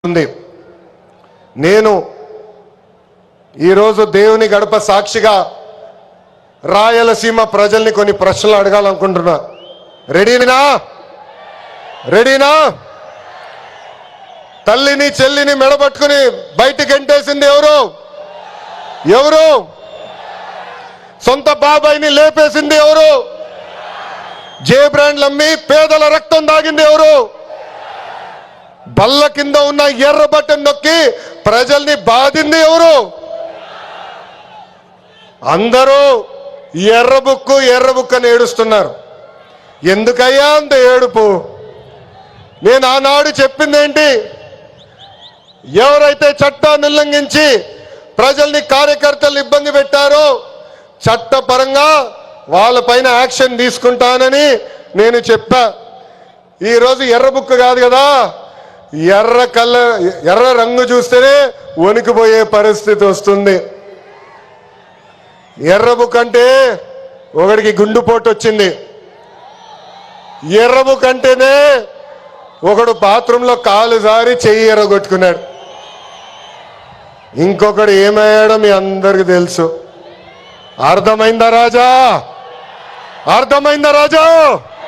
ఉంది. నేను ఈరోజు దేవుని గడప సాక్షిగా రాయలసీమ ప్రజల్ని కొన్ని ప్రశ్నలు అడగాలనుకుంటున్నా. రెడీనా? తల్లిని చెల్లిని మెడబట్టుకుని బయటికి ఎంటేసింది ఎవరు? సొంత బాబాయిని లేపేసింది ఎవరు? జే బ్రాండ్లు అమ్మి పేదల రక్తం దాగింది ఎవరు? బల్ల కింద ఉన్న ఎర్ర బటన్ నొక్కి ప్రజల్ని బాధింది ఎవరు? అందరూ ఎర్ర బుక్కు అని ఏడుస్తున్నారు. ఎందుకయ్యా అంత ఏడుపు? నేను ఆనాడు చెప్పింది ఏంటి? ఎవరైతే చట్టాన్ని ఉల్లంఘించి ప్రజల్ని కార్యకర్తలు ఇబ్బంది పెట్టారో చట్టపరంగా వాళ్ళపైన యాక్షన్ తీసుకుంటానని నేను చెప్పా. ఈరోజు ఎర్ర బుక్ కాదు కదా, ఎర్ర రంగు చూస్తేనే వణికిపోయే పరిస్థితి వస్తుంది. ఎర్ర బుక్ అంటే ఒకడికి గుండుపోటు వచ్చింది. ఎర్ర బుక్ అంటేనే ఒకడు బాత్రూంలో కాలు జారి చెయ్యి ఎర్రగొట్టుకున్నాడు. ఇంకొకడు ఏమయ్యాడో మీ అందరికి తెలుసు. అర్థమైందా రాజా?